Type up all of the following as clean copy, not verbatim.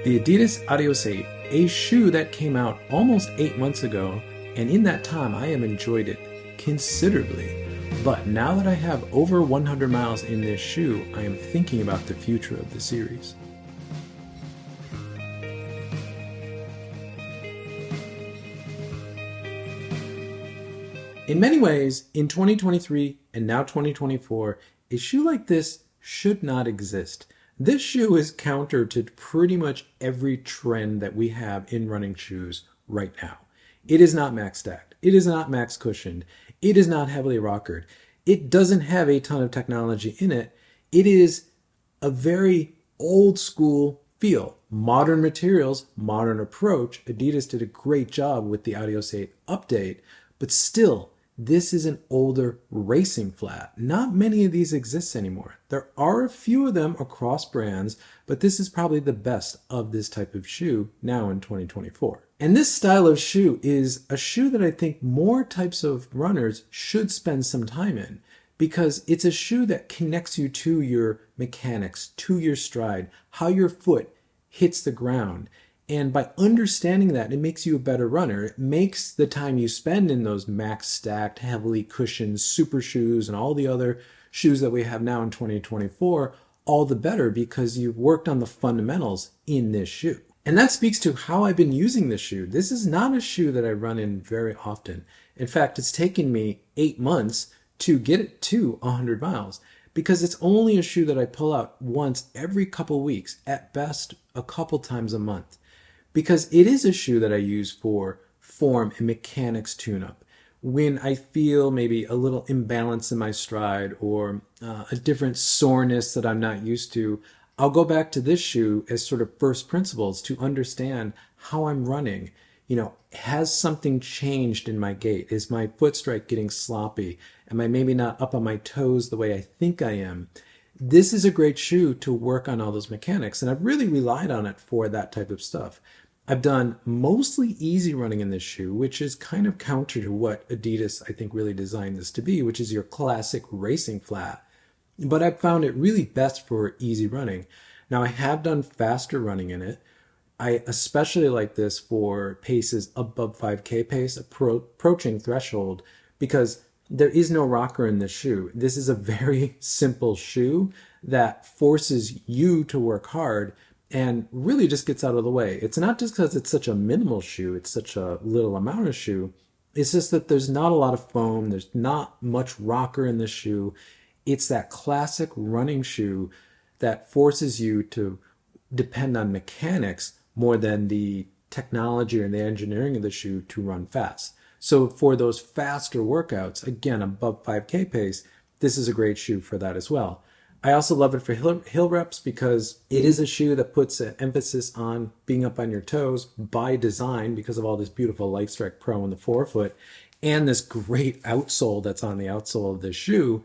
The Adidas Adios 8, a shoe that came out almost 8 months ago, and in that time I have enjoyed it considerably. But now that I have over 100 miles in this shoe, I am thinking about the future of the series. In many ways, in 2023 and now 2024, a shoe like this should not exist. This shoe is counter to pretty much every trend that we have in running shoes right now. It is not max stacked. It is not max cushioned. It is not heavily rockered. It doesn't have a ton of technology in it. It is a very old school feel. Modern materials, modern approach. Adidas did a great job with the Adios 8 update, but still, this is an older racing flat. Not many of these exist anymore. There are a few of them across brands, but this is probably the best of this type of shoe now in 2024. And this style of shoe is a shoe that I think more types of runners should spend some time in, because it's a shoe that connects you to your mechanics, to your stride, how your foot hits the ground. And by understanding that, it makes you a better runner. It makes the time you spend in those max stacked, heavily cushioned super shoes and all the other shoes that we have now in 2024 all the better, because you've worked on the fundamentals in this shoe. And that speaks to how I've been using this shoe. This is not a shoe that I run in very often. In fact, it's taken me 8 months to get it to 100 miles, because it's only a shoe that I pull out once every couple weeks, at best a couple times a month. Because it is a shoe that I use for form and mechanics tune-up. When I feel maybe a little imbalance in my stride or a different soreness that I'm not used to, I'll go back to this shoe as sort of first principles to understand how I'm running. You know, has something changed in my gait? Is my foot strike getting sloppy? Am I maybe not up on my toes the way I think I am? This is a great shoe to work on all those mechanics, and I've really relied on it for that type of stuff. I've done mostly easy running in this shoe, which is kind of counter to what Adidas, I think, really designed this to be, which is your classic racing flat. But I've found it really best for easy running. Now, I have done faster running in it. I especially like this for paces above 5K pace, approaching threshold, because there is no rocker in this shoe. This is a very simple shoe that forces you to work hard and really just gets out of the way. It's not just because it's such a minimal shoe, it's such a little amount of shoe. It's just that there's not a lot of foam, there's not much rocker in this shoe. It's that classic running shoe that forces you to depend on mechanics more than the technology or the engineering of the shoe to run fast. So for those faster workouts, again, above 5K pace, this is a great shoe for that as well. I also love it for hill reps because it is a shoe that puts an emphasis on being up on your toes by design, because of all this beautiful Lightstrike Pro in the forefoot and this great outsole that's on the outsole of this shoe.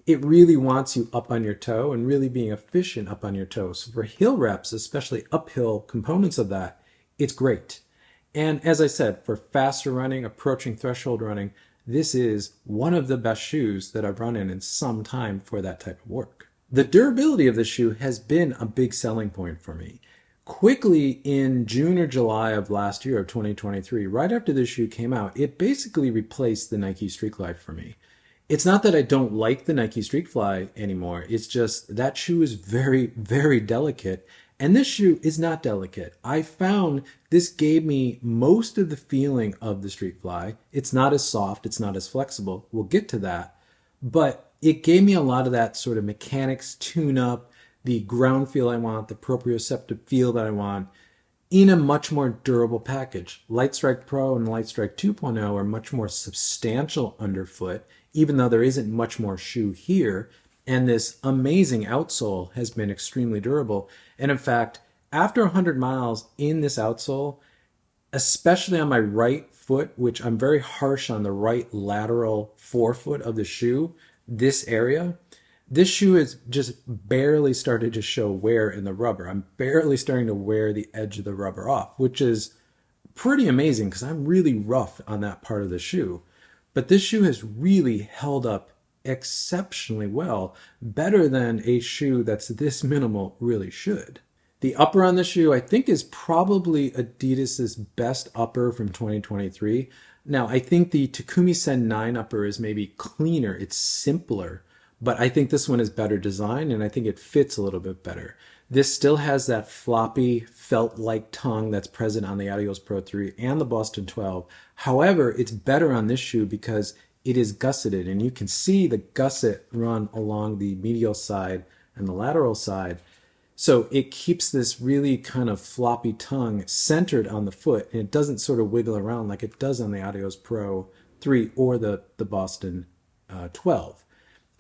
It really wants you up on your toe and really being efficient up on your toes. So for hill reps, especially uphill components of that, it's great. And as I said, for faster running, approaching threshold running, this is one of the best shoes that I've run in some time for that type of work. The durability of the shoe has been a big selling point for me. Quickly in June or July of last year of 2023, right after this shoe came out, it basically replaced the Nike Streakfly for me. It's not that I don't like the Nike Streakfly anymore. It's just that shoe is very, very delicate. And this shoe is not delicate. I found this gave me most of the feeling of the Streakfly. It's not as soft. It's not as flexible. We'll get to that. But it gave me a lot of that sort of mechanics tune-up, the ground feel I want, the proprioceptive feel that I want, in a much more durable package. Lightstrike Pro and Lightstrike 2.0 are much more substantial underfoot, even though there isn't much more shoe here. And this amazing outsole has been extremely durable. And in fact, after 100 miles in this outsole, especially on my right foot, which I'm very harsh on the right lateral forefoot of the shoe, this area, this shoe has just barely started to show wear in the rubber. I'm barely starting to wear the edge of the rubber off, which is pretty amazing because I'm really rough on that part of the shoe. But this shoe has really held up exceptionally well, better than a shoe that's this minimal really should. The upper on the shoe, I think, is probably Adidas's best upper from 2023. Now, I think the Takumi Sen 9 upper is maybe cleaner. It's simpler, but I think this one is better designed, and I think it fits a little bit better. This still has that floppy, felt-like tongue that's present on the Adios Pro 3 and the Boston 12. However, it's better on this shoe because it is gusseted, and you can see the gusset run along the medial side and the lateral side. So it keeps this really kind of floppy tongue centered on the foot, and it doesn't sort of wiggle around like it does on the Adios Pro 3 or the Boston 12.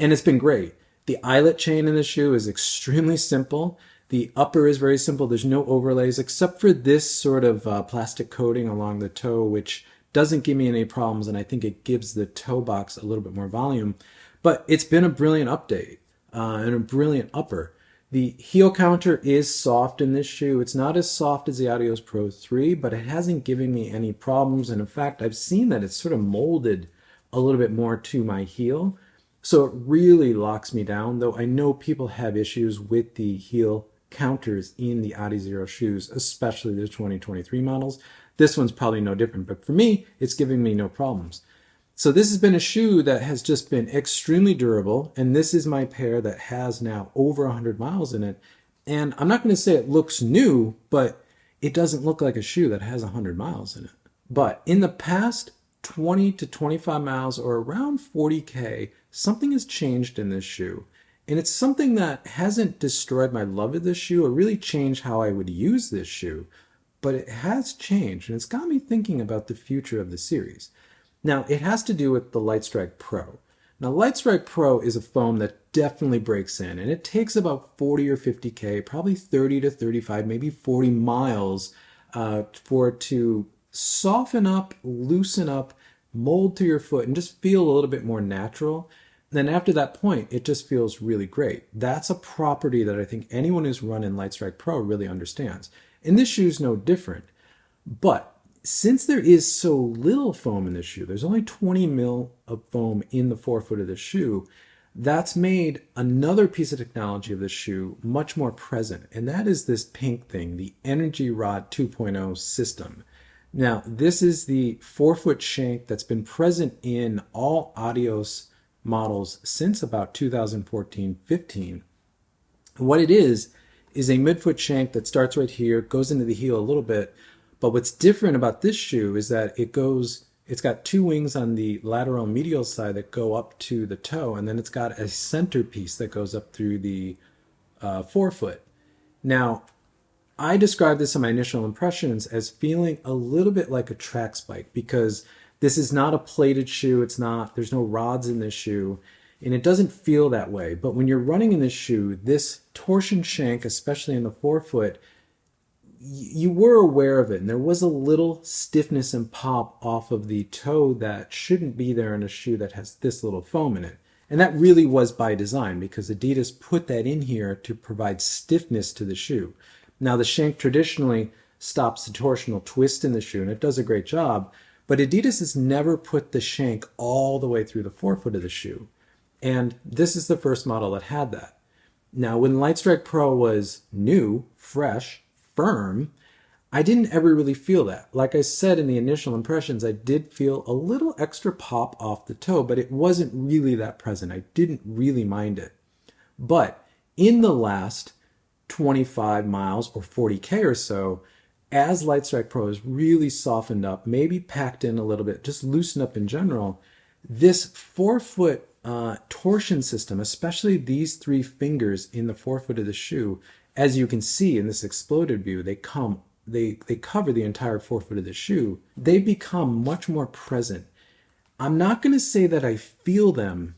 And it's been great. The eyelet chain in the shoe is extremely simple. The upper is very simple. There's no overlays except for this sort of plastic coating along the toe, which doesn't give me any problems, and I think it gives the toe box a little bit more volume. But it's been a brilliant update and a brilliant upper. The heel counter is soft in this shoe. It's not as soft as the Adios Pro 3, but it hasn't given me any problems. And in fact, I've seen that it's sort of molded a little bit more to my heel. So it really locks me down, though I know people have issues with the heel counters in the Adizero shoes, especially the 2023 models. This one's probably no different, but for me, it's giving me no problems. So this has been a shoe that has just been extremely durable, and this is my pair that has now over 100 miles in it. And I'm not going to say it looks new, but it doesn't look like a shoe that has 100 miles in it. But in the past 20 to 25 miles or around 40K, something has changed in this shoe. And it's something that hasn't destroyed my love of this shoe or really changed how I would use this shoe, but it has changed, and it's got me thinking about the future of the series. Now, it has to do with the Lightstrike Pro. Now, Lightstrike Pro is a foam that definitely breaks in, and it takes about 40 or 50K, probably 30 to 35, maybe 40 miles for it to soften up, loosen up, mold to your foot, and just feel a little bit more natural. Then after that point, it just feels really great. That's a property that I think anyone who's running Lightstrike Pro really understands. And this shoe's no different. But since there is so little foam in this shoe, there's only 20 mil of foam in the forefoot of the shoe, that's made another piece of technology of the shoe much more present. And that is this pink thing, the Energy Rod 2.0 system. Now, this is the forefoot shank that's been present in all Adios models since about 2014-15. What it is a midfoot shank that starts right here, goes into the heel a little bit. But what's different about this shoe is that it's got two wings on the lateral medial side that go up to the toe, and then it's got a centerpiece that goes up through the forefoot. Now, I described this in my initial impressions as feeling a little bit like a track spike because this is not a plated shoe. There's no rods in this shoe, and it doesn't feel that way. But when you're running in this shoe, this torsion shank, especially in the forefoot, you were aware of it, and there was a little stiffness and pop off of the toe that shouldn't be there in a shoe that has this little foam in it. And that really was by design because Adidas put that in here to provide stiffness to the shoe. Now, the shank traditionally stops the torsional twist in the shoe, and it does a great job, but Adidas has never put the shank all the way through the forefoot of the shoe. And this is the first model that had that. Now, when Lightstrike Pro was new, fresh, firm, I didn't ever really feel that. Like I said in the initial impressions, I did feel a little extra pop off the toe, but it wasn't really that present. I didn't really mind it. But in the last 25 miles or 40K or so, as Lightstrike Pro has really softened up, maybe packed in a little bit, just loosened up in general, this forefoot torsion system, especially these three fingers in the forefoot of the shoe, as you can see in this exploded view, they cover the entire forefoot of the shoe. They become much more present. I'm not going to say that I feel them,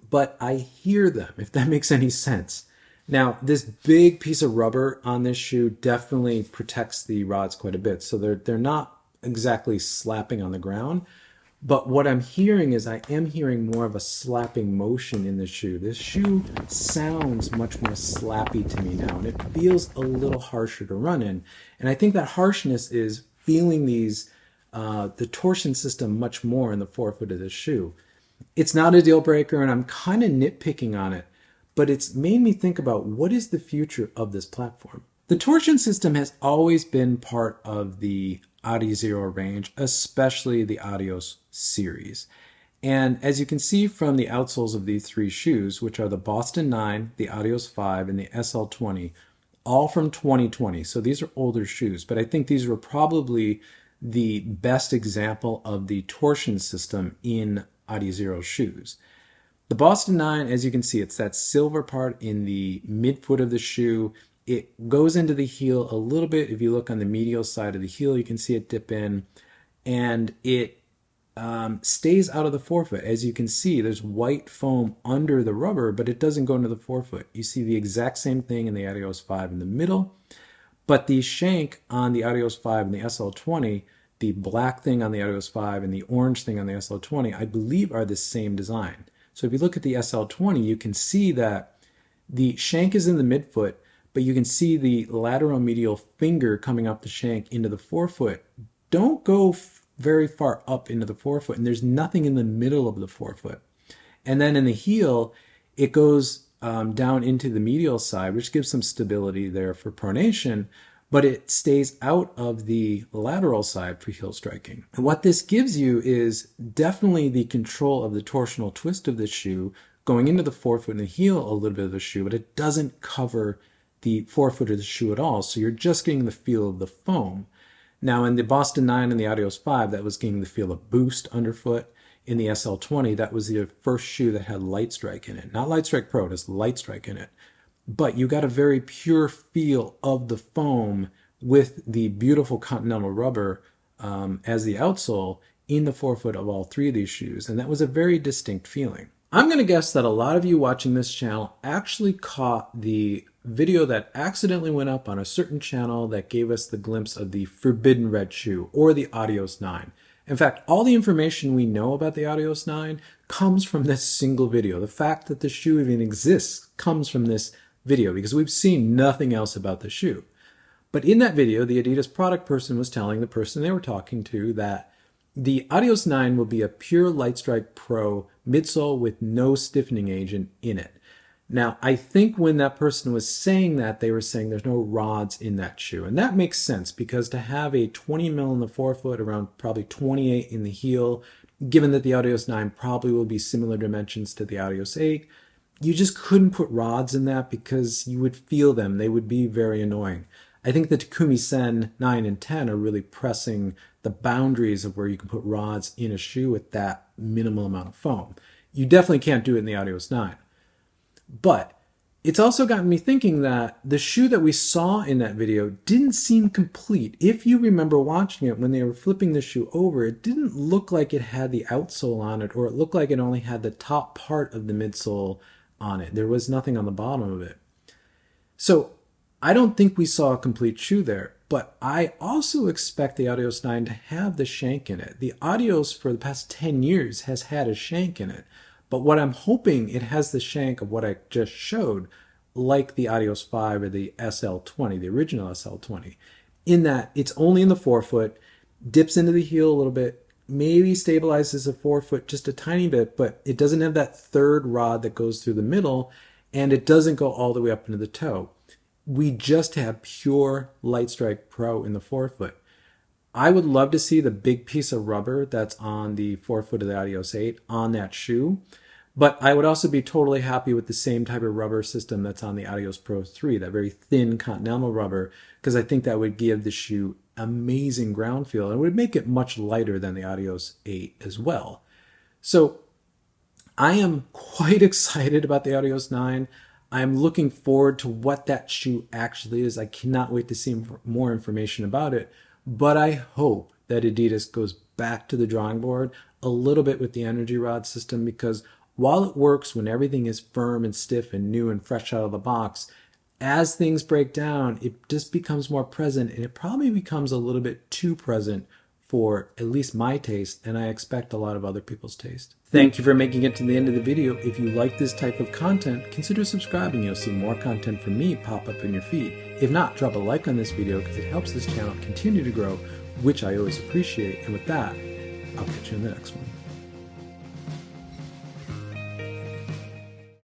but I hear them, if that makes any sense. Now, this big piece of rubber on this shoe definitely protects the rods quite a bit, so they're not exactly slapping on the ground. But what I'm hearing is I am hearing more of a slapping motion in the shoe. This shoe sounds much more slappy to me now, and it feels a little harsher to run in. And I think that harshness is feeling the torsion system much more in the forefoot of the shoe. It's not a deal breaker, and I'm kind of nitpicking on it, but it's made me think about what is the future of this platform. The torsion system has always been part of the Adizero range, especially the Adios series. And as you can see from the outsoles of these three shoes, which are the Boston 9, the Adios 5, and the SL20, all from 2020. So these are older shoes, but I think these were probably the best example of the torsion system in Adizero shoes. The Boston 9, as you can see, it's that silver part in the midfoot of the shoe. It goes into the heel a little bit. If you look on the medial side of the heel, you can see it dip in, and it stays out of the forefoot. As you can see, there's white foam under the rubber, but it doesn't go into the forefoot. You see the exact same thing in the Adios 5 in the middle, but the shank on the Adios 5 and the SL20, the black thing on the Adios 5 and the orange thing on the SL20, I believe are the same design. So if you look at the SL20, you can see that the shank is in the midfoot, but you can see the lateral medial finger coming up the shank into the forefoot. Don't go very far up into the forefoot, and there's nothing in the middle of the forefoot. And then in the heel, it goes down into the medial side, which gives some stability there for pronation, but it stays out of the lateral side for heel striking. And what this gives you is definitely the control of the torsional twist of the shoe going into the forefoot and the heel a little bit of the shoe, but it doesn't cover the forefoot of the shoe at all. So you're just getting the feel of the foam. Now in the Boston 9 and the Adios 5, that was getting the feel of boost underfoot. In the SL20, that was the first shoe that had Light Strike in it. Not Light Strike Pro, just Light Strike in it. But you got a very pure feel of the foam with the beautiful Continental rubber as the outsole in the forefoot of all three of these shoes. And that was a very distinct feeling. I'm going to guess that a lot of you watching this channel actually caught the video that accidentally went up on a certain channel that gave us the glimpse of the forbidden red shoe, or the Adios 9. In fact, all the information we know about the Adios 9 comes from this single video. The fact that the shoe even exists comes from this video because we've seen nothing else about the shoe. But in that video, the Adidas product person was telling the person they were talking to that the Adios 9 will be a pure Light Strike Pro midsole with no stiffening agent in it. Now, I think when that person was saying that, they were saying there's no rods in that shoe. And that makes sense because to have a 20 mil in the forefoot, around probably 28 in the heel, given that the Adios 9 probably will be similar dimensions to the Adios 8, you just couldn't put rods in that because you would feel them. They would be very annoying. I think the Takumi Sen 9 and 10 are really pressing the boundaries of where you can put rods in a shoe with that minimal amount of foam. You definitely can't do it in the Adios 9. But it's also gotten me thinking that the shoe that we saw in that video didn't seem complete. If you remember watching it when they were flipping the shoe over, it didn't look like it had the outsole on it, or it looked like it only had the top part of the midsole on it. There was nothing on the bottom of it. So I don't think we saw a complete shoe there, but I also expect the Adios 9 to have the shank in it. The Adios for the past 10 years has had a shank in it. But what I'm hoping, it has the shank of what I just showed, like the Adios 5 or the SL20, the original SL20, in that it's only in the forefoot, dips into the heel a little bit, maybe stabilizes the forefoot just a tiny bit, but it doesn't have that third rod that goes through the middle, and it doesn't go all the way up into the toe. We just have pure Light Strike Pro in the forefoot. I would love to see the big piece of rubber that's on the forefoot of the Adios 8 on that shoe. But I would also be totally happy with the same type of rubber system that's on the Adios Pro 3, that very thin Continental rubber, because I think that would give the shoe amazing ground feel and would make it much lighter than the Adios 8 as well. So I am quite excited about the Adios 9. I'm looking forward to what that shoe actually is. I cannot wait to see more information about it. But I hope that Adidas goes back to the drawing board a little bit with the energy rod system, because while it works when everything is firm and stiff and new and fresh out of the box, as things break down, it just becomes more present, and it probably becomes a little bit too present for at least my taste, and I expect a lot of other people's taste. Thank you for making it to the end of the video. If you like this type of content, consider subscribing. You'll see more content from me pop up in your feed. If not, drop a like on this video because it helps this channel continue to grow, which I always appreciate. And with that, I'll catch you in the next one.